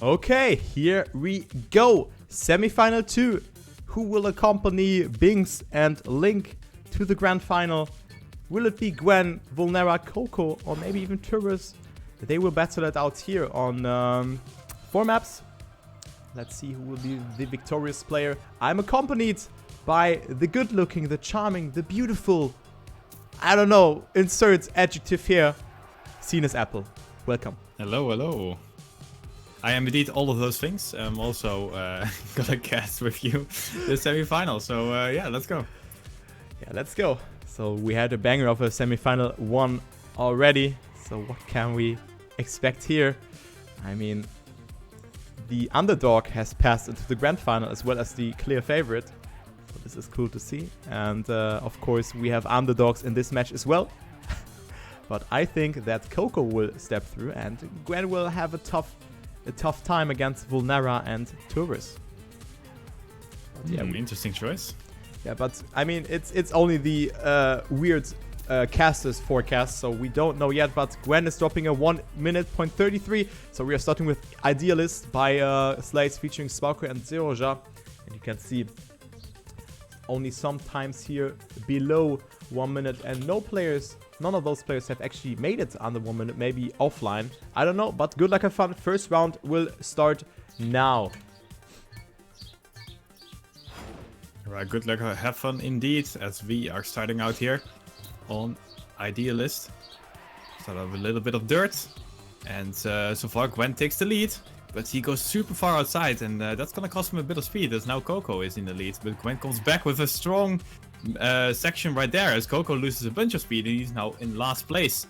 Okay, here we go. Semifinal 2. Who will accompany Binks and Link to the grand final? Will it be Gwen, Vulnerra, Cocow, or maybe even Toruss? They will battle it out here on 4 maps. Let's see who will be the victorious player. I'm accompanied by the good-looking, the charming, the beautiful, I don't know, insert adjective here, SinasAppel. Welcome. Hello, hello. I am indeed all of those things. I'm also gonna cast with you the semi-final. So yeah, let's go. Yeah, let's go. So we had a banger of a semi-final 1 already. So what can we expect here? I mean, the underdog has passed into the grand final as well as the clear favorite. So this is cool to see. And of course, we have underdogs in this match as well. But I think that Cocow will step through and Gwen will have a tough time against Vulnerra and Toruss. Yeah, interesting choice. Yeah, but I mean, it's only the weird casters forecast, so we don't know yet. But Gwen is dropping a 1 minute point 33. So we are starting with Idealist by Slates featuring Sparko and Zeroja. And you can see only sometimes here below 1 minute, and none of those players have actually made it under 1 minute, maybe offline. I don't know, but good luck and fun. First round will start now. Alright, good luck, have fun indeed, as we are starting out here on Idealist. Start off with a little bit of dirt, and so far Gwen takes the lead, but he goes super far outside, and that's gonna cost him a bit of speed, as now Cocow is in the lead, but Gwen comes back with a strong section right there, as Cocow loses a bunch of speed, and he's now in last place.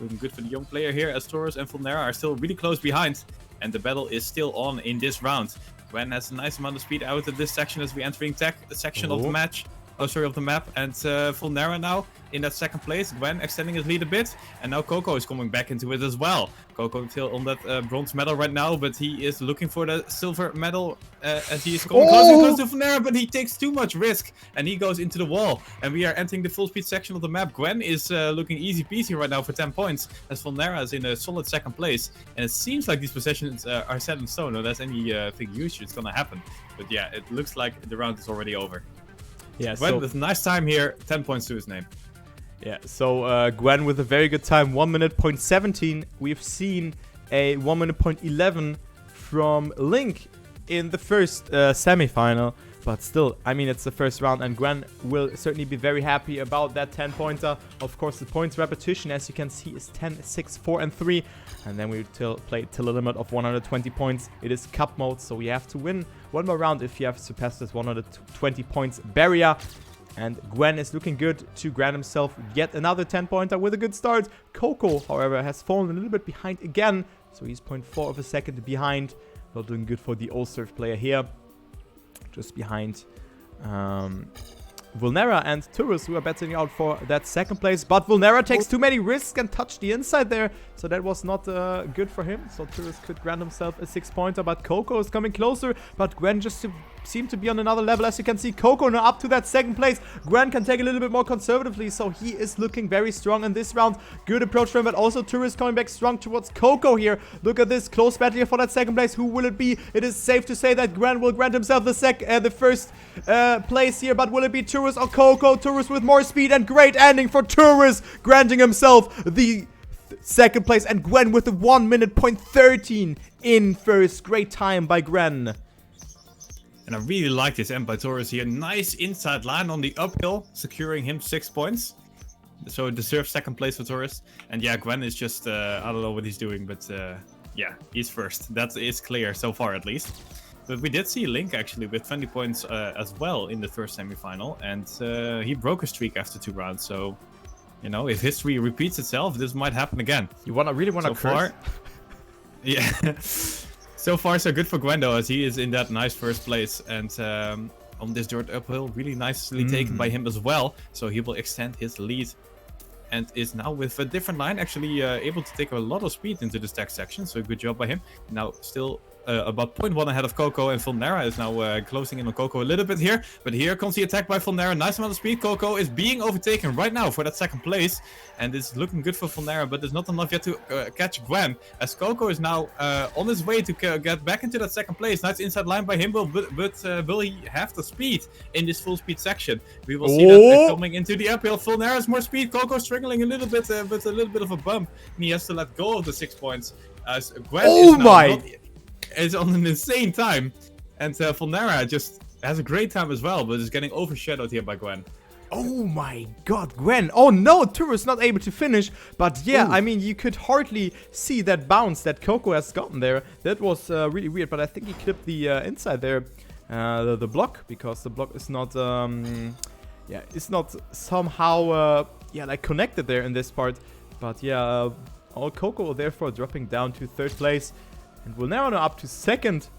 Looking good for the young player here, as Toruss and Vulnerra are still really close behind, and the battle is still on in this round. Gwen has a nice amount of speed out of this section as we entering the section of the match. Of the map, and Vulnerra now in that second place. Gwen extending his lead a bit, and now Cocow is coming back into it as well. Cocow still on that bronze medal right now, but he is looking for the silver medal as he is coming close to Vulnerra, but he takes too much risk, and he goes into the wall. And we are entering the full speed section of the map. Gwen is looking easy peasy right now for 10 points, as Vulnerra is in a solid second place. And it seems like these possessions are set in stone, unless anything huge is gonna happen. But yeah, it looks like the round is already over. Yeah, Gwen with a nice time here, 10 points to his name. Yeah, so Gwen with a very good time, 1 minute point 17. We've seen a 1 minute point 11 from Link in the first semi-final. But still, I mean, it's the first round, and Gwen will certainly be very happy about that 10-pointer. Of course, the points repetition, as you can see, is 10, 6, 4, and 3. And then we play till a limit of 120 points. It is cup mode, so you have to win one more round if you have surpassed this 120 points barrier. And Gwen is looking good to grant himself yet another 10-pointer with a good start. Cocow, however, has fallen a little bit behind again. So he's 0.4 of a second behind. Not doing good for the All-Surf player here. Just behind Vulnerra and Toruss, who are battling out for that second place. But Vulnerra takes too many risks and touched the inside there. So that was not good for him. So Toruss could grant himself a 6-pointer. But Cocow is coming closer. But Gwen just seemed to be on another level. As you can see, Cocow now up to that second place. Gwen can take a little bit more conservatively. So he is looking very strong in this round. Good approach from him. But also Toruss coming back strong towards Cocow here. Look at this close battle here for that second place. Who will it be? It is safe to say that Gwen will grant himself the first place here. But will it be Toruss or Cocow? Toruss with more speed, and great ending for Toruss, granting himself the second place, and Gwen with the 1 minute point 13 in first. Great time by Gwen. And I really like this end by Toruss here. Nice inside line on the uphill, securing him 6 points. So deserves second place for Toruss. And yeah, Gwen is just, I don't know what he's doing, but yeah, he's first. That is clear so far at least. But we did see Link actually with 20 points as well in the first semi-final. And he broke a streak after 2 rounds. So, you know, if history repeats itself, this might happen again. You really want to curse? Yeah. So far, so good for Gwen, though, as he is in that nice first place. And on this dirt uphill, really nicely taken by him as well. So he will extend his lead. And is now with a different line, actually able to take a lot of speed into the stack section. So good job by him. Now still about 0.1 ahead of Cocow, and Vulnerra is now closing in on Cocow a little bit here. But here comes the attack by Vulnerra. Nice amount of speed. Cocow is being overtaken right now for that second place. And it's looking good for Vulnerra, but there's not enough yet to catch Gwen. As Cocow is now on his way to get back into that second place. Nice inside line by him, but will he have the speed in this full speed section? We will see that coming into the uphill. Vulnerra has more speed. Cocow struggling a little bit, but a little bit of a bump. And he has to let go of the 6 points. As Gwen is on an insane time. And Vulnerra just has a great time as well, but is getting overshadowed here by Gwen. Oh my god, Gwen. Oh no, Toruss not able to finish. But yeah, I mean, you could hardly see that bounce that Cocow has gotten there. That was really weird, but I think he clipped the inside there, the block, because the block is not, yeah, it's not somehow, yeah, like connected there in this part. But yeah, all Cocow therefore dropping down to 3rd place. And Vulnerra now up to 2nd.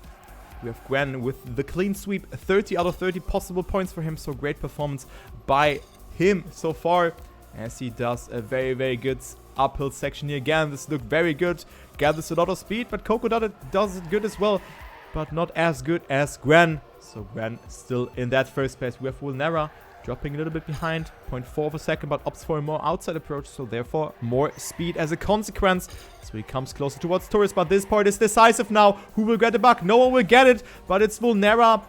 We have Gwen with the clean sweep, 30 out of 30 possible points for him, so great performance by him so far, as he does a very, very good uphill section here. Again, this looked very good, gathers a lot of speed, but Cocow does it good as well, but not as good as Gwen. So Gwen still in that 1st place. We have Vulnerra dropping a little bit behind, 0.4 of a second, but opts for a more outside approach, so therefore more speed as a consequence. So he comes closer towards Toruss, but this part is decisive now. Who will get the buck? No one will get it, but it's Vulnerra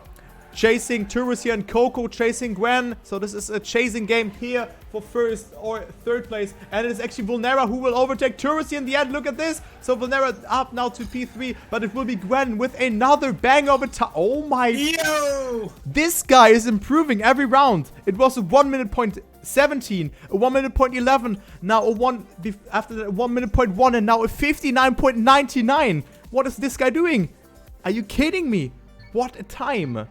chasing Toruss here and Cocow chasing Gwen. So this is a chasing game here for 1st or 3rd place. And it is actually Vulnerra who will overtake Toruss here in the end. Look at this. So Vulnerra up now to P3, but it will be Gwen with another bang of a time. Oh my. Yo! This guy is improving every round. It was a 1 minute point 17, a 1 minute point 11, now a 1 after that 1 minute point 1, and now a 59.99. What is this guy doing? Are you kidding me? What a time.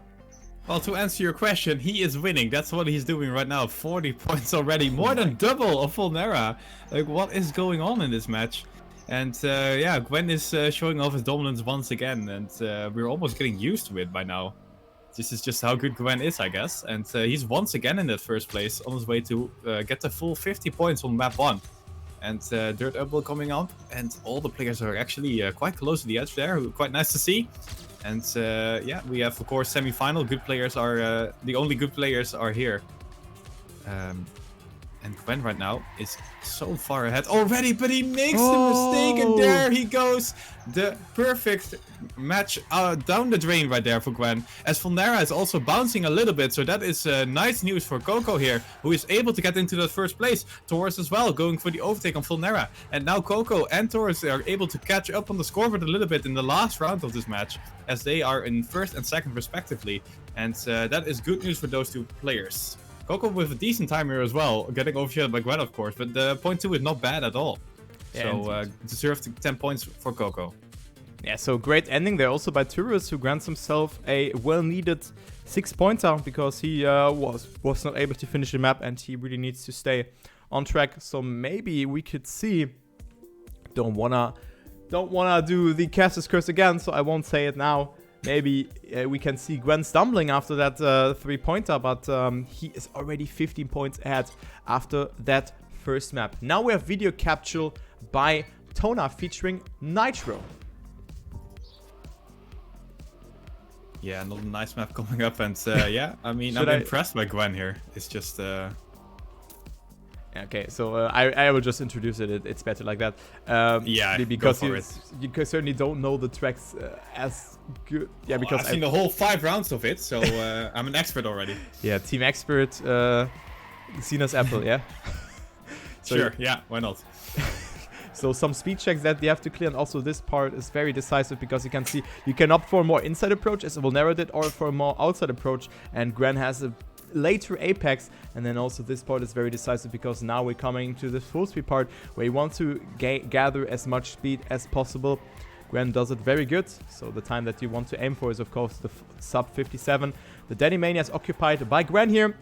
Well, to answer your question, he is winning. That's what he's doing right now. 40 points already. More than double of Vulnerra. Like, what is going on in this match? And yeah, Gwen is showing off his dominance once again. And we're almost getting used to it by now. This is just how good Gwen is, I guess. And he's once again in that 1st place on his way to get the full 50 points on map 1. And Dirt Uphill coming up. And all the players are actually quite close to the edge there. Quite nice to see. And yeah, we have, of course, semi-final. Good players are, the only good players are here. And Gwen right now is so far ahead already, but he makes the mistake, and there he goes. The perfect match down the drain right there for Gwen. As Vulnerra is also bouncing a little bit, so that is nice news for Cocow here, who is able to get into that 1st place. Toruss as well, going for the overtake on Vulnerra. And now Cocow and Toruss are able to catch up on the scoreboard a little bit in the last round of this match, as they are in 1st and 2nd respectively. And that is good news for those 2 players. Cocow with a decent time here as well, getting overshadowed by Gwen, of course, but the 0.2 is not bad at all. Yeah, so deserved 10 points for Cocow. Yeah, so great ending there also by Toruss, who grants himself a well-needed 6-pointer, because he was not able to finish the map and he really needs to stay on track. So maybe we could see, don't wanna do the Caster's Curse again, so I won't say it now. Maybe we can see Gwen stumbling after that 3-pointer, but he is already 15 points ahead after that 1st map. Now we have video capture by Tona featuring Nitro. Yeah, another nice map coming up, and yeah, I mean, I'm impressed by Gwen here. It's just... Okay, so I will just introduce it. It's better like that. Yeah, because you certainly don't know the tracks as good. Yeah, because I've seen the whole 5 rounds of it, so I'm an expert already. Yeah, team expert, SinasAppel, yeah. So sure, yeah, why not? So some speed checks that you have to clear, and also this part is very decisive, because you can see you can opt for a more inside approach, as Vulnerra did, or for a more outside approach, and Gwen has a later apex. And then also this part is very decisive, because now we're coming to the full speed part where you want to gather as much speed as possible. Gwen does it very good, so the time that you want to aim for is of course the sub 57. The Danny Mania is occupied by Gwen here,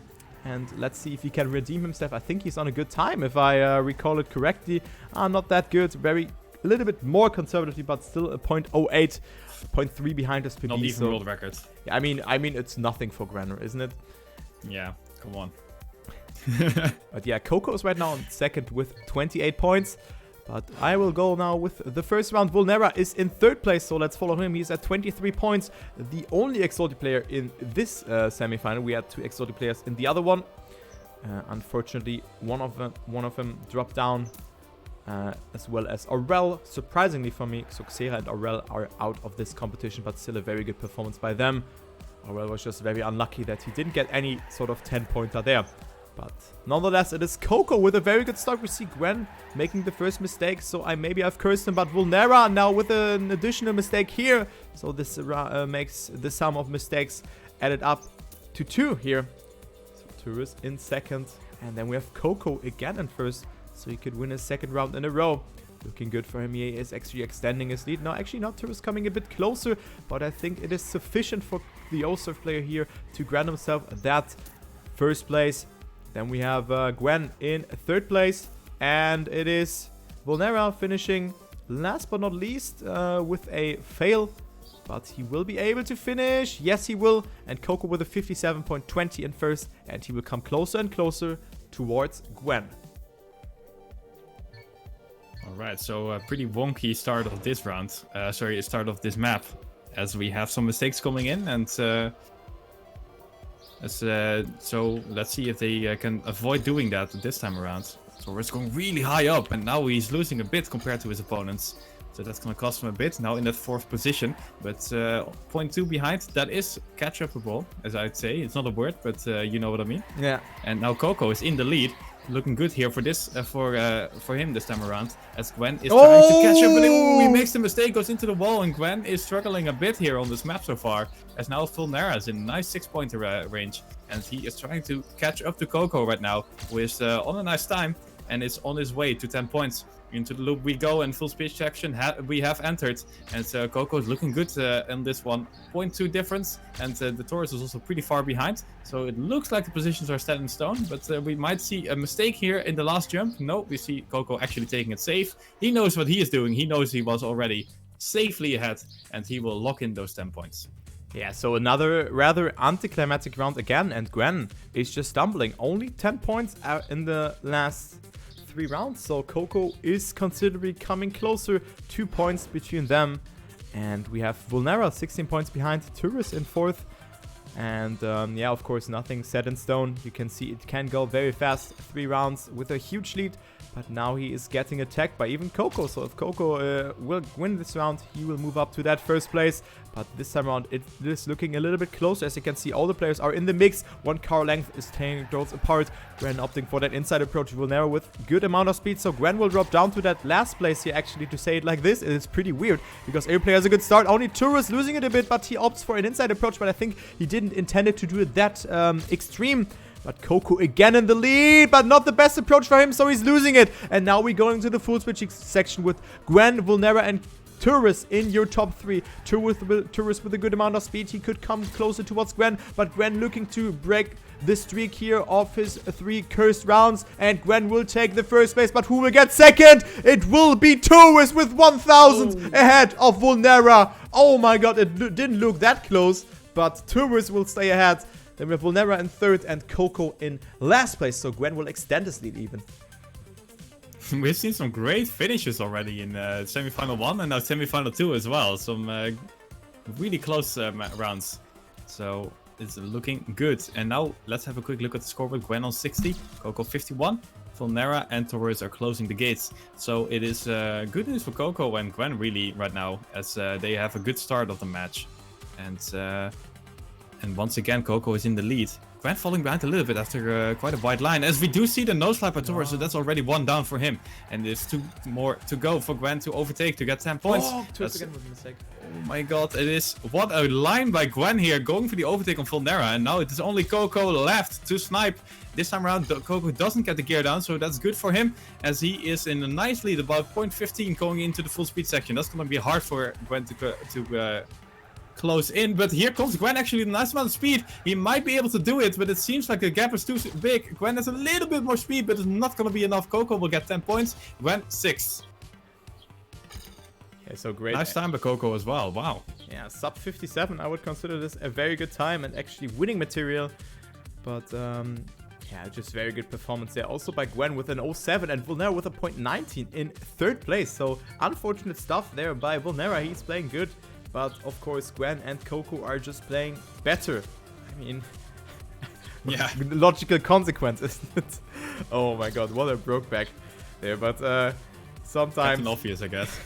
and let's see if he can redeem himself. I think he's on a good time, if I recall it correctly. Not that good, a little bit more conservatively, but still a 0.08, 0.3 behind his PB. Not even world records. Yeah, I mean it's nothing for Gwen, isn't it? Yeah, come on. But yeah, Cocow is right now on 2nd with 28 points. But I will go now with the first round. Vulnerra is in 3rd place, so let's follow him. He's at 23 points. The only exotic player in this semi-final. We had 2 exotic players in the other one. Unfortunately, one of them dropped down, as well as Aurel. Surprisingly for me, Xera and Aurel are out of this competition, but still a very good performance by them. Aurel was just very unlucky that he didn't get any sort of 10-pointer there. But nonetheless, it is Cocow with a very good start. We see Gwen making the first mistake, so maybe I've cursed him. But Vulnerra now with an additional mistake here. So this makes the sum of mistakes added up to 2 here. So Toruss in 2nd. And then we have Cocow again in 1st. So he could win his 2nd round in a row. Looking good for him. He is actually extending his lead. Now, actually not. Toruss coming a bit closer. But I think it is sufficient for the O-Surf player here to grant himself that 1st place. Then we have Gwen in 3rd place. And it is Vulnerra finishing last but not least with a fail. But he will be able to finish. Yes, he will. And Cocow with a 57.20 in 1st. And he will come closer and closer towards Gwen. Alright, so a pretty wonky start of this round. Start of this map. As we have some mistakes coming in. And so let's see if they can avoid doing that this time around. So we're going really high up, and now he's losing a bit compared to his opponents. So that's going to cost him a bit, now in that 4th position. But 0.2 behind, that is catch-upable, as I'd say. It's not a word, but you know what I mean. Yeah. And now Cocow is in the lead. Looking good here for this for him this time around, as Gwen is trying to catch up, but he makes the mistake, goes into the wall, and Gwen is struggling a bit here on this map so far, as now Vulnerra is in a nice 6-pointer range, and he is trying to catch up to Cocow right now, who is on a nice time, and is on his way to 10 points. Into the loop we go, and full speed section we have entered, and Cocow is looking good in this one. 0.2 difference, and the Toruss is also pretty far behind, so it looks like the positions are set in stone, but we might see a mistake here in the last jump. No, we see Cocow actually taking it safe. He knows what he is doing. He knows he was already safely ahead, and he will lock in those 10 points. Yeah, so another rather anticlimactic round again, and Gwen is just stumbling. Only 10 points out in the last 3 rounds, so Cocow is considerably coming closer. 2 points between them, and we have Vulnerra 16 points behind, Toruss in 4th, and yeah, of course, nothing set in stone. You can see it can go very fast. 3 rounds with a huge lead, but now he is getting attacked by even Cocow. So if Cocow will win this round, he will move up to that 1st place. But this time around, it is looking a little bit closer. As you can see, all the players are in the mix. 1 car length is tearing those apart. Gwen opting for that inside approach. Vulnerra with good amount of speed. So Gwen will drop down to that last place here. Actually, to say it like this, it is pretty weird, because every player has a good start. Only Toruss losing it a bit, but he opts for an inside approach. But I think he didn't intend it to do it that extreme. But Cocow again in the lead, but not the best approach for him, so he's losing it. And now we're going to the full switching section with Gwen, Vulnerra, and Toruss in your top 3. Toruss with a good amount of speed. He could come closer towards Gwen, but Gwen looking to break the streak here of his 3 cursed rounds. And Gwen will take the 1st place, but who will get 2nd? It will be Toruss with 1,000 ahead of Vulnerra. Oh my god, it didn't look that close, but Toruss will stay ahead. Then we have Vulnerra in 3rd and Cocow in last place, so Gwen will extend his lead even. We've seen some great finishes already in Semifinal 1 and now Semifinal 2 as well. Some really close rounds. So it's looking good. And now let's have a quick look at the scoreboard. Gwen on 60, Cocow 51. Vulnerra and Toruss are closing the gates. So it is good news for Cocow and Gwen really right now, as they have a good start of the match. And once again, Cocow is in the lead. Gwen falling behind a little bit after quite a wide line, as we do see the nose flap at Toruss, so that's already 1 down for him. And there's 2 more to go for Gwen to overtake to get 10 points. Oh, Toruss again with a mistake. Oh my god, it is... What a line by Gwen here, going for the overtake on Vulnerra. And now it is only Cocow left to snipe. This time around, Cocow doesn't get the gear down, so that's good for him, as he is in a nice lead, about 0.15 going into the full speed section. That's going to be hard for Gwen to close in, but here comes Gwen actually with a nice amount of speed. He might be able to do it, but it seems like the gap is too big. Gwen has a little bit more speed, but it's not going to be enough. Cocow will get 10 points. Gwen 6. Okay, so great. Nice time by Cocow as well. Wow. Yeah, sub 57. I would consider this a very good time and actually winning material. But Yeah, just very good performance there. Also by Gwen with an 07 and Vulnerra with a .19 in 3rd place. So unfortunate stuff there by Vulnerra. He's playing good. But of course, Gwen and Cocow are just playing better. I mean, yeah, logical consequence, isn't it? Oh my god, what a broke back there. But sometimes Captain Obvious, I guess.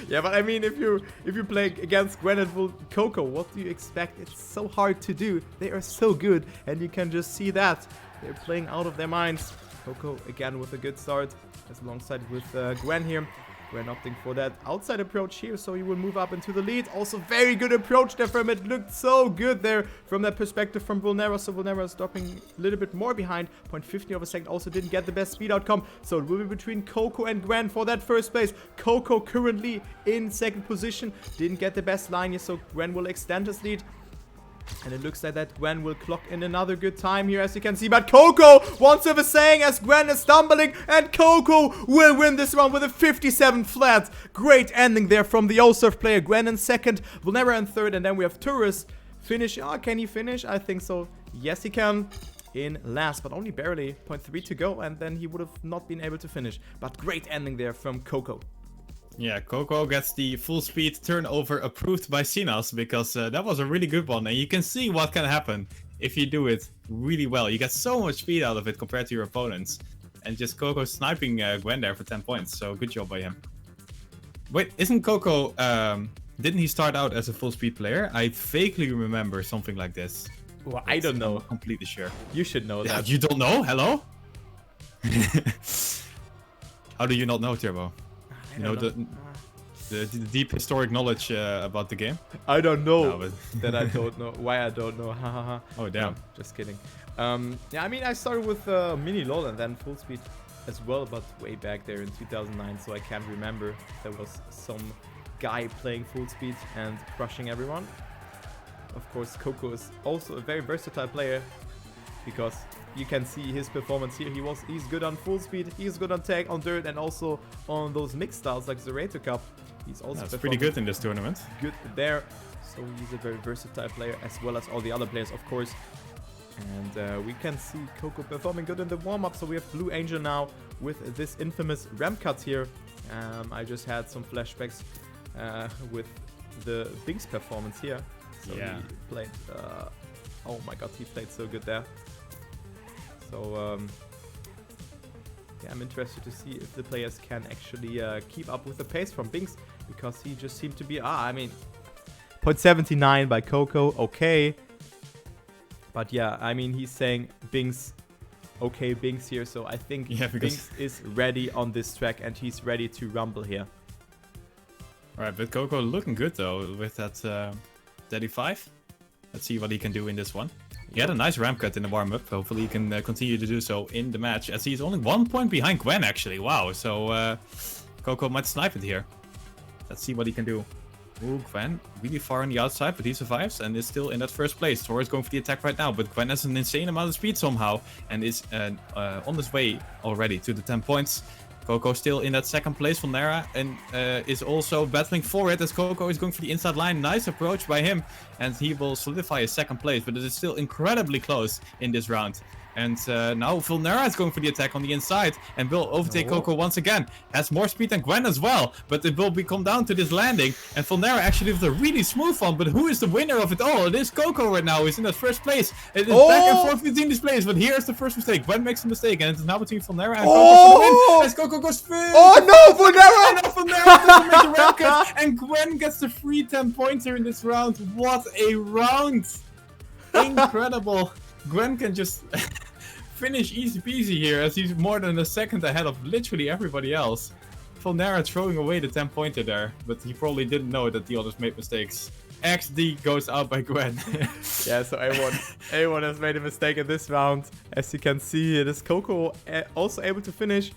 yeah, but I mean, if you play against Gwen and Cocow, what do you expect? It's so hard to do. They are so good, and you can just see that they're playing out of their minds. Cocow again with a good start, as alongside with Gwen here. Gwen opting for that outside approach here, so he will move up into the lead. Also, very good approach there from it. Looked so good there from that perspective from Vulnerra. So Vulnerra is dropping a little bit more behind. 0.15 of a second. Also didn't get the best speed outcome. So it will be between Cocow and Gwen for that first place. Cocow currently in 2nd position. Didn't get the best line here, so Gwen will extend his lead. And it looks like that Gwen will clock in another good time here, as you can see. But Cocow wants of a saying as Gwen is stumbling. And Cocow will win this round with a 57 flat. Great ending there from the O-Surf player. Gwen in 2nd, Vulnerra in 3rd. And then we have Toruss finish. Oh, can he finish? I think so. Yes, he can. In last, but only barely. 0.3 to go. And then he would have not been able to finish. But great ending there from Cocow. Yeah, Cocow gets the full speed turnover approved by Sinas, because that was a really good one. And you can see what can happen if you do it really well. You get so much speed out of it compared to your opponents. And just Cocow sniping Gwen there for 10 points. So good job by him. Wait, isn't Cocow... didn't he start out as a full speed player? I vaguely remember something like this. Well, I don't know. I'm completely sure. You should know that. You don't know? Hello? How do you not know, Turbo? You know, the deep historic knowledge about the game? I don't know No, but that I don't know. Why I don't know. Hahaha. Oh, damn. No, just kidding. Yeah, I mean, I started with mini LOL and then full speed as well, but way back there in 2009, so I can't remember. There was some guy playing full speed and crushing everyone. Of course, Cocow is also a very versatile player, because you can see his performance here. He's good on full speed, he's good on tag, on dirt, and also on those mixed styles like the Zerator Cup. He's also pretty good in this tournament. Good there. So he's a very versatile player, as well as all the other players, of course. And we can see Cocow performing good in the warm-up. So we have Blue Angel now with this infamous ramp cut here. I just had some flashbacks with the Binks performance here. So yeah. He played... oh my god, he played so good there. So, yeah, I'm interested to see if the players can actually keep up with the pace from Binks, because he just seemed to be... I mean, 0.79 by Cocow, okay. But yeah, I mean, he's saying Binks, okay, Binks here. So I think Binks is ready on this track, and he's ready to rumble here. Alright, but Cocow looking good, though, with that 35. Let's see what he can do in this one. He had a nice ramp cut in the warm-up. Hopefully he can continue to do so in the match, as he's only 1 point behind Gwen, actually. Wow, so Cocow might snipe it here. Let's see what he can do. Ooh, Gwen really far on the outside, but he survives and is still in that first place. Toruss going for the attack right now, but Gwen has an insane amount of speed somehow and is on his way already to the 10 points. Cocow still in that 2nd place, Vulnerra, and is also battling for it as Cocow is going for the inside line. Nice approach by him, and he will solidify his 2nd place, but it is still incredibly close in this round. And now Vulnerra is going for the attack on the inside and will overtake Cocow once again. Has more speed than Gwen as well, but it will come down to this landing. And Vulnerra actually with a really smooth one, but who is the winner of it all? It is Cocow right now, who's in that first place. It is back and forth between these players, but here's the first mistake. Gwen makes a mistake, and it's now between Vulnerra and Cocow for the win. As Cocow goes first. Oh no, Vulnerra! And Vulnerra doesn't make the round cut, and Gwen gets the free 10-pointer in this round. What a round! Incredible. Gwen can just finish easy peasy here, as he's more than a second ahead of literally everybody else. Vulnerra throwing away the 10-pointer there, but he probably didn't know that the others made mistakes. XD goes out by Gwen. Yeah, so everyone has made a mistake in this round. As you can see, it is Cocow also able to finish.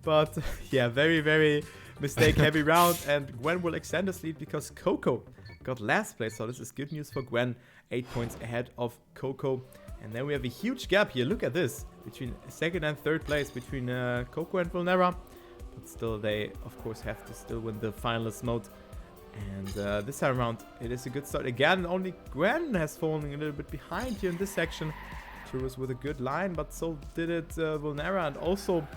But yeah, very, very mistake-heavy round. And Gwen will extend his lead because Cocow got last place. So this is good news for Gwen. 8 points ahead of Cocow. And then we have a huge gap here. Look at this. Between 2nd and 3rd place between Cocow and Vulnerra. But still, they, of course, have to still win the finalist mode. And this time around, it is a good start. Again, only Gwen has fallen a little bit behind here in this section. Toruss with a good line, but so did it Vulnerra, and also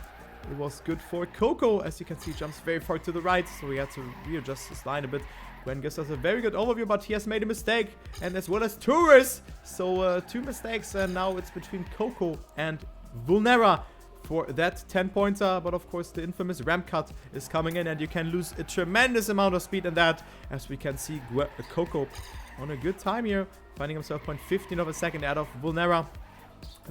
it was good for Cocow. As you can see, jumps very far to the right, so he had to readjust his line a bit. Gwen gives us a very good overview, but he has made a mistake, and as well as Toruss. So 2 mistakes, and now it's between Cocow and Vulnerra for that 10-pointer. But of course, the infamous ramp cut is coming in, and you can lose a tremendous amount of speed in that. As we can see, Cocow on a good time here, finding himself 0.15 of a second out of Vulnerra.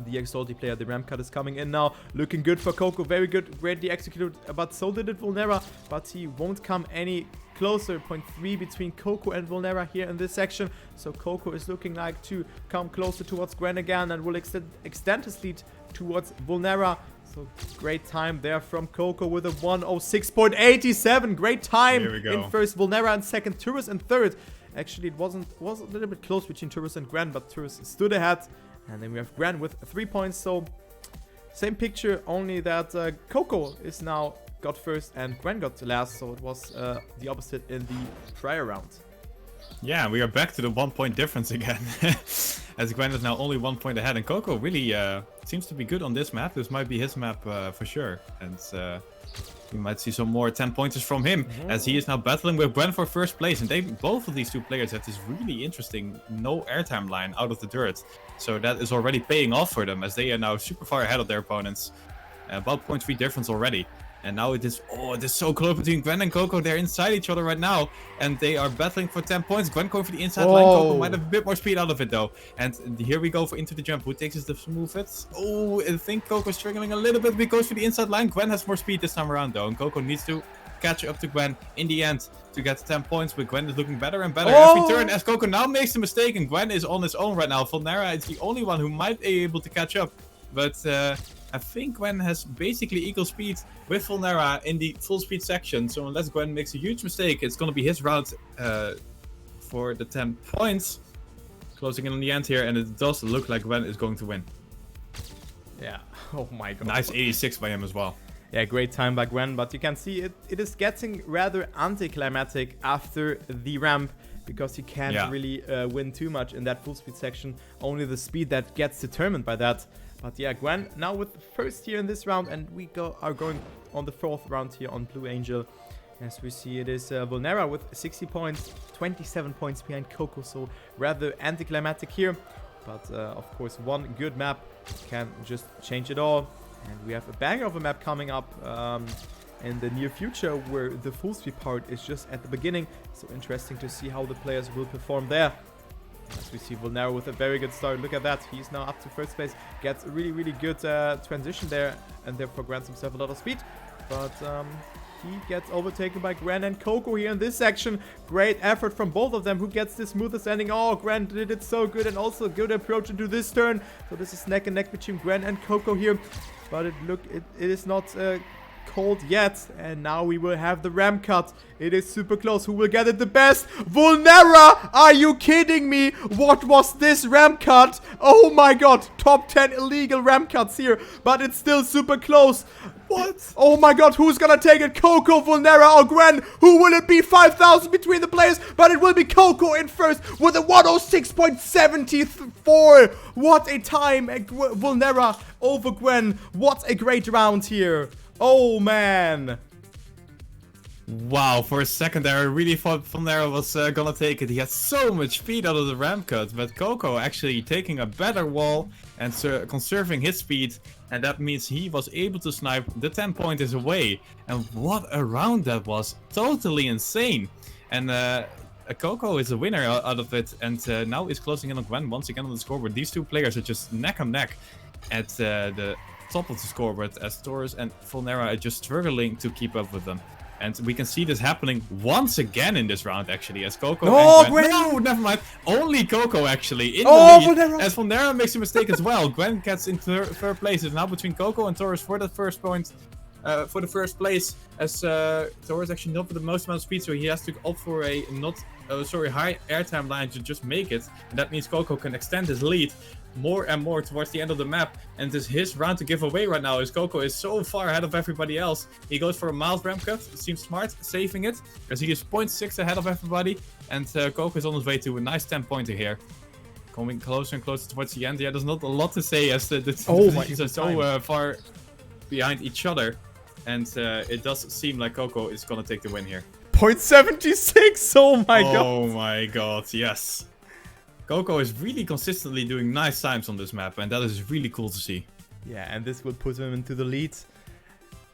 The ex-salty player, the ramp cut is coming in now. Looking good for Cocow. Very good, greatly executed, but so did it Vulnerra. But he won't come any closer. 0.3 between Cocow and Vulnerra here in this section. So Cocow is looking like to come closer towards Gwen again, and will extend his lead towards Vulnerra. So great time there from Cocow with a 106.87. Great time in first, Vulnerra in second, Toruss in third. Actually, it was a little bit close between Toruss and Gwen, but Toruss stood ahead. And then we have Gwen with 3 points. So same picture, only that Cocow is now got first and Gwen got last. So it was the opposite in the prior round. Yeah, we are back to the 1 point difference again. As Gwen is now only 1 point ahead. And Cocow really seems to be good on this map. This might be his map for sure. And we might see some more 10-pointers from him, as he is now battling with Gwen for first place. And both of these two players have this really interesting no airtime line out of the dirt. So that is already paying off for them, as they are now super far ahead of their opponents. About 0.3 difference already. And now it is so close between Gwen and Cocow. They're inside each other right now, and they are battling for 10 points. Gwen going for the inside line. Cocow might have a bit more speed out of it though. And here we go for into the jump. Who takes the smooth it? Oh, I think Cocow is struggling a little bit because for the inside line. Gwen has more speed this time around though, and Cocow needs to catch up to Gwen in the end to get 10 points. But Gwen is looking better and better every turn, as Cocow now makes a mistake, and Gwen is on his own right now. Vulnerra is the only one who might be able to catch up, but I think Gwen has basically equal speed with Vulnerra in the full speed section. So unless Gwen makes a huge mistake, it's going to be his route for the 10 points. Closing in on the end here, and it does look like Gwen is going to win. Yeah, oh my god. Nice 86 by him as well. Yeah, great time by Gwen, but you can see it is getting rather anticlimactic after the ramp, because you can't really win too much in that full speed section. Only the speed that gets determined by that. But yeah, Gwen now with the first here in this round, and we are going on the 4th round here on Blue Angel. As we see, it is Vulnerra with 60 points, 27 points behind Cocow, so rather anticlimactic here. But of course, one good map can just change it all. And we have a banger of a map coming up in the near future, where the full speed part is just at the beginning. So interesting to see how the players will perform there. As we see Vulnerra with a very good start. Look at that. He's now up to first place. Gets a really, really good transition there, and therefore grants himself a lot of speed. But he gets overtaken by Gwen and Cocow here in this section. Great effort from both of them. Who gets the smoothest ending? Oh, Gwen did it so good, and also a good approach into this turn. So this is neck and neck between Gwen and Cocow here. But it is not cold yet, and now we will have the ramp cut. It is super close. Who will get it the best? Vulnerra! Are you kidding me? What was this ramp cut? Oh my god, top 10 illegal ramp cuts here, but it's still super close. What? Oh my god, who's gonna take it? Cocow, Vulnerra, or Gwen? Who will it be? 5,000 between the players, but it will be Cocow in first with a 106.74. What a time, Vulnerra over Gwen. What a great round here. Oh man. Wow, for a second there I really thought Vulnerra was gonna take it. He had so much speed out of the ramp cut, but Cocow actually taking a better wall and conserving his speed, and that means he was able to snipe the 10 pointers away. And what a round that was. Totally insane. And Cocow is a winner out of it, and now is closing in on Gwen once again on the scoreboard. These two players are just neck and neck at the top of the scoreboard, as Toruss and Vulnerra are just struggling to keep up with them. And we can see this happening once again in this round, actually, as Cocow and Gwen... No, never mind. Only Cocow, actually, in the lead, Vulnerra. As Vulnerra makes a mistake as well. Gwen gets into third place. It's now between Cocow and Toruss for the first point, for the first place, as Toruss actually not with the most amount of speed, so he has to opt for a high airtime line to just make it. And that means Cocow can extend his lead more and more towards the end of the map, and this is his round to give away right now, as Cocow is so far ahead of everybody else. He goes for a mild ramp cut, seems smart, saving it, as he is 0.6 ahead of everybody, and Cocow is on his way to a nice 10-pointer here. coming closer and closer towards the end. Yeah, there's not a lot to say as the positions are so far behind each other. And it does seem like Cocow is gonna take the win here. 0.76! Oh my god! Oh my god, yes. Cocow is really consistently doing nice times on this map, and that is really cool to see. Yeah, and this will put him into the lead.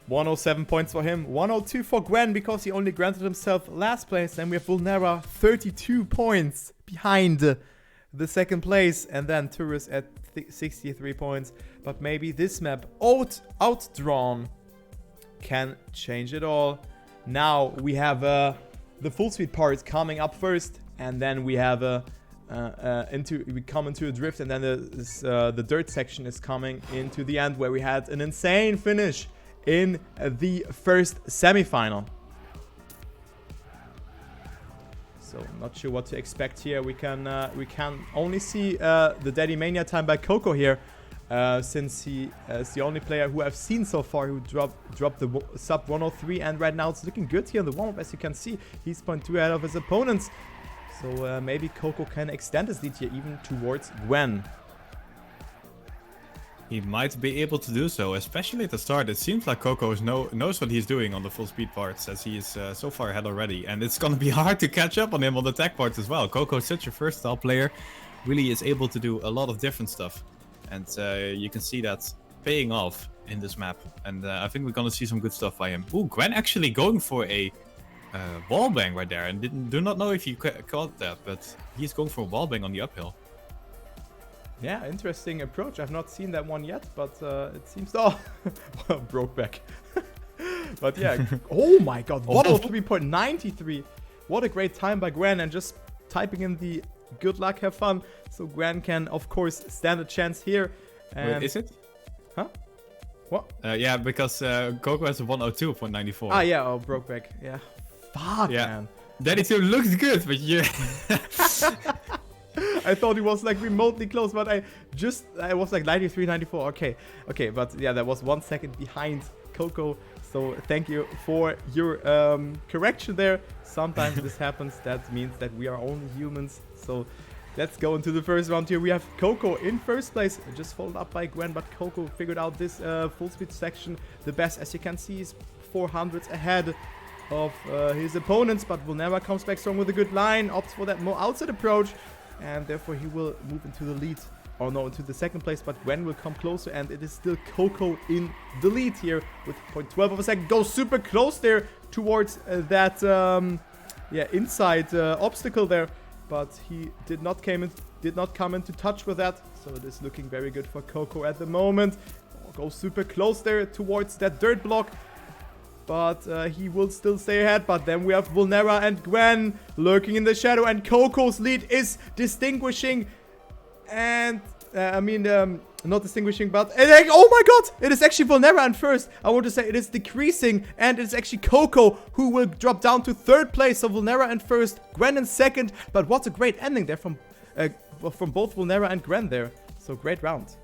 107 points for him, 102 for Gwen because he only granted himself last place. Then we have Vulnerra, 32 points behind the second place. And then Toruss at 63 points. But maybe this map, outdrawn, can change it all. Now we have the full speed part coming up first. And then we have we come into a drift. And then the dirt section is coming into the end where we had an insane finish in the first semi-final. So not sure what to expect here. We can only see the Daddy Mania time by Cocow here, since he is the only player who I've seen so far who dropped the sub 103, and right now it's looking good here in the warm-up. As you can see, he's 0.2 ahead of his opponents. So maybe Cocow can extend his lead here even towards Gwen. He might be able to do so, especially at the start. It seems like Cocow knows what he's doing on the full speed parts, as he is so far ahead already. And it's gonna be hard to catch up on him on the tech parts as well. Cocow is such a versatile player, really is able to do a lot of different stuff. And you can see that paying off in this map. And I think we're gonna see some good stuff by him. Ooh, Gwen actually going for a wallbang right there. And do not know if you caught that, but he's going for a wallbang on the uphill. Yeah, interesting approach. I've not seen that one yet, but it seems... Oh, broke back. But yeah, oh my god, 103.93. What a great time by Gwen, and just typing in the good luck, have fun. So Gwen can, of course, stand a chance here. And wait, is it? Huh? What? Yeah, because Cocow has a 102.94. Ah, yeah, oh, broke back. Yeah. Fuck, yeah. Man. Daddy 2 looks good, but yeah. I thought he was like remotely close, but I was like 93, 94. Okay, but yeah, that was 1 second behind Cocow. So thank you for your correction there. Sometimes this happens. That means that we are only humans. So let's go into the first round here. We have Cocow in first place, just followed up by Gwen, but Cocow figured out this full speed section the best. As you can see, he's 400s ahead of his opponents, but Vulnerra comes back strong with a good line, opts for that more outside approach. And therefore he will move into the lead, or no, into the second place, but Gwen will come closer, and it is still Cocow in the lead here with 0.12 of a second. Goes super close there towards that inside obstacle there, but he did not come into touch with that. So it is looking very good for Cocow at the moment. Goes super close there towards that dirt block. But he will still stay ahead. But then we have Vulnerra and Gwen lurking in the shadow. And Cocow's lead is distinguishing. And, not distinguishing, but... oh my god! It is actually Vulnerra in first. I want to say it is decreasing. And it's actually Cocow who will drop down to third place. So Vulnerra in first, Gwen in second. But what a great ending there from both Vulnerra and Gwen there. So great round.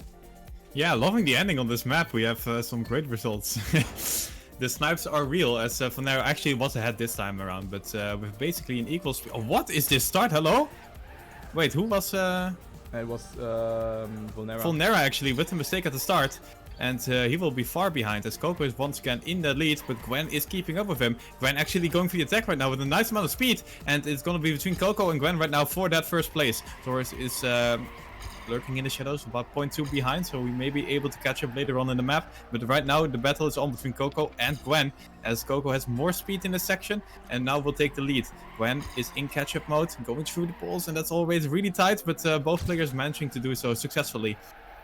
Yeah, loving the ending on this map. We have some great results. The snipes are real, as Vulnerra actually was ahead this time around, but with basically an equal speed. Oh, what is this start? Hello? Wait, who was... It was Vulnerra. Vulnerra actually, with a mistake at the start. And he will be far behind, as Cocow is once again in the lead, but Gwen is keeping up with him. Gwen actually going for the attack right now with a nice amount of speed. And it's going to be between Cocow and Gwen right now for that first place. Toruss is... lurking in the shadows, about 0.2 behind, so we may be able to catch up later on in the map. But right now the battle is on between Cocow and Gwen, as Cocow has more speed in this section and now will take the lead. Gwen is in catch-up mode, going through the poles, and that's always really tight, but both players managing to do so successfully.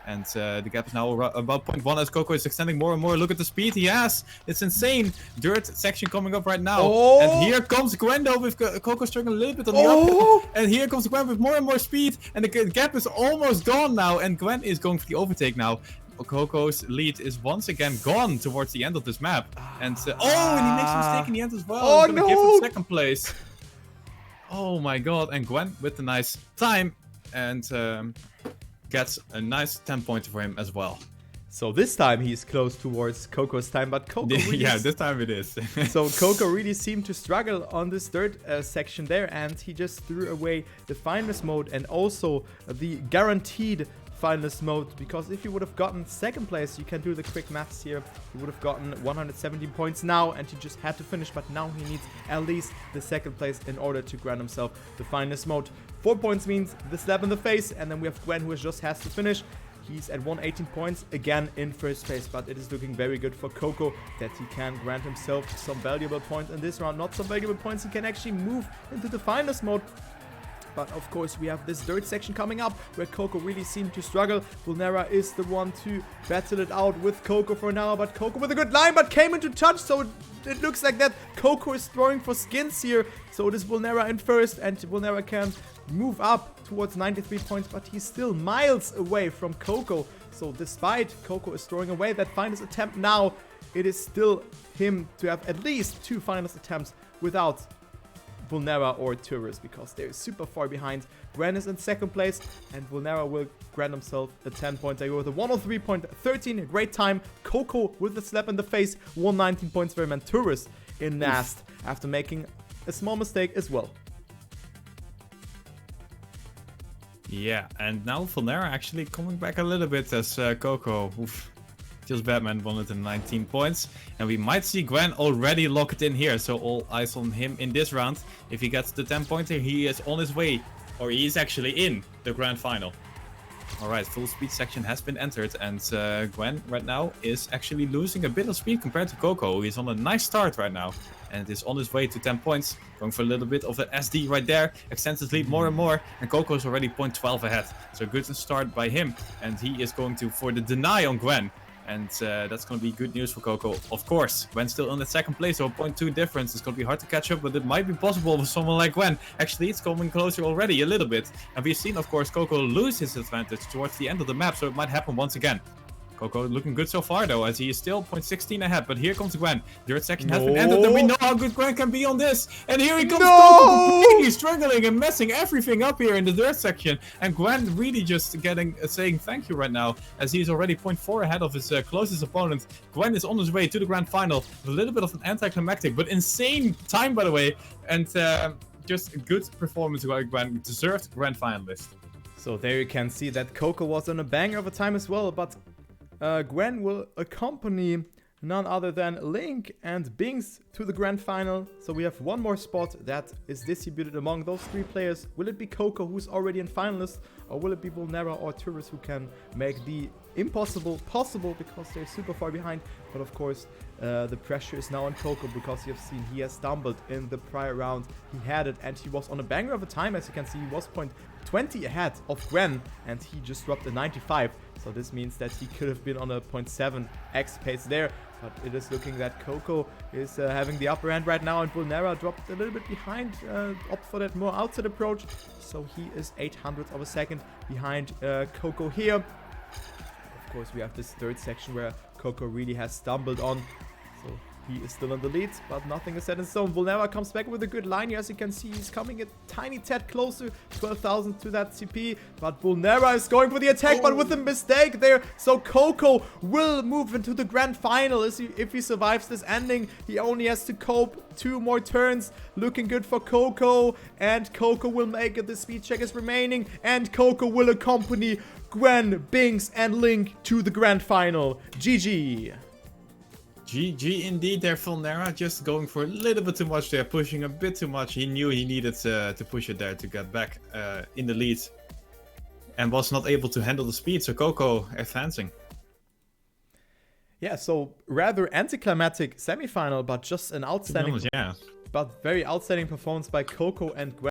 And the gap is now about 0.1 as Cocow is extending more and more. Look at the speed he has. It's insane. Dirt section coming up right now. Oh. And here comes Gwen though, with Cocow struggling a little bit on the up. And here comes Gwen with more and more speed. And the gap is almost gone now. And Gwen is going for the overtake now. Cocow's lead is once again gone towards the end of this map. And and he makes a mistake in the end as well. Oh, He's gonna give him second place. Oh my god. And Gwen with the nice time. And... gets a nice 10 pointer for him as well. So this time he's close towards Cocow's time, but Cocow really Yeah, this time it is. So Cocow really seemed to struggle on this third section there, and he just threw away the finalist mode and also the guaranteed finalist mode, because if you would have gotten second place, you can do the quick maths here, he would have gotten 117 points now, and he just had to finish, but now he needs at least the second place in order to grant himself the finalist mode. 4 points means the slap in the face, and then we have Gwen, who just has to finish. He's at 118 points, again in first place, but it is looking very good for Cocow that he can grant himself some valuable points in this round. Not some valuable points, he can actually move into the finalist mode. But of course we have this third section coming up where Cocow really seemed to struggle. Vulnerra is the one to battle it out with Cocow for now, but Cocow with a good line, but came into touch, so it looks like that Cocow is throwing for skins here. So it is Vulnerra in first, and Vulnerra can move up towards 93 points, but he's still miles away from Cocow. So despite Cocow is throwing away that finalist attempt now, it is still him to have at least 2 finalist attempts without Vulnerra or Toruss, because they're super far behind. Gwen is in second place, and Vulnerra will grant himself a 10-point takeover with a 103.13, a great time. Cocow with a slap in the face, 119 points for him, and Toruss in last after making a small mistake as well. Yeah, and now Vulnerra actually coming back a little bit as Cocow. Oof. Just Batman 119 points. And we might see Gwen already lock it in here. So all eyes on him in this round. If he gets the 10-pointer, he is on his way. Or he is actually in the grand final. Alright, full speed section has been entered. And Gwen right now is actually losing a bit of speed compared to Cocow. He's on a nice start right now. And is on his way to 10 points. Going for a little bit of an SD right there. Extends his lead more and more. And Cocow is already 0.12 ahead. So good start by him. And he is going to for the deny on Gwen. And that's going to be good news for Cocow. Of course, Gwen's still in the second place, so a 0.2 difference. It's going to be hard to catch up, but it might be possible with someone like Gwen. Actually, it's coming closer already a little bit. And we've seen, of course, Cocow lose his advantage towards the end of the map, so it might happen once again. Cocow looking good so far, though, as he is still 0.16 ahead. But here comes Gwen. Third section has been ended, and we know how good Gwen can be on this. And here he comes, Cocow completely struggling and messing everything up here in the third section. And Gwen really just saying thank you right now, as he's already 0.4 ahead of his closest opponent. Gwen is on his way to the grand final. A little bit of an anticlimactic, but insane time, by the way. And just a good performance by Gwen. Deserved grand finalist. So there you can see that Cocow was on a banger of a time as well, but Gwen will accompany none other than Link and Binks to the grand final. So we have one more spot that is distributed among those 3 players. Will it be Cocow, who's already in finalist, or will it be Vulnerra or Toruss, who can make the impossible possible, because they're super far behind? But of course, the pressure is now on Cocow, because you have seen he has stumbled in the prior round. He had it, and he was on a banger of a time. As you can see, he was 0.20 ahead of Gwen, and he just dropped a 95. So this means that he could have been on a 0.7x pace there. But it is looking that Cocow is having the upper hand right now, and Vulnerra dropped a little bit behind, opt for that more outside approach. So he is 0.08 of a second behind Cocow here. Of course, we have this third section where Cocow really has stumbled on. So he is still in the lead, but nothing is set in stone. Vulnerra comes back with a good line here. As you can see, he's coming a tiny tad closer, 12,000 to that CP. But Vulnerra is going for the attack, but with a mistake there. So Cocow will move into the grand final. If he survives this ending, he only has to cope 2 more turns. Looking good for Cocow. And Cocow will make it. The speed check is remaining. And Cocow will accompany Gwen, Binks, and Link to the grand final. GG. GG indeed there, Vulnerra, just going for a little bit too much there, pushing a bit too much. He knew he needed to push it there to get back in the lead. And was not able to handle the speed, so Cocow advancing. Yeah, so rather anticlimactic semifinal, but just an outstanding, yeah. but very outstanding performance by Cocow and Gwen.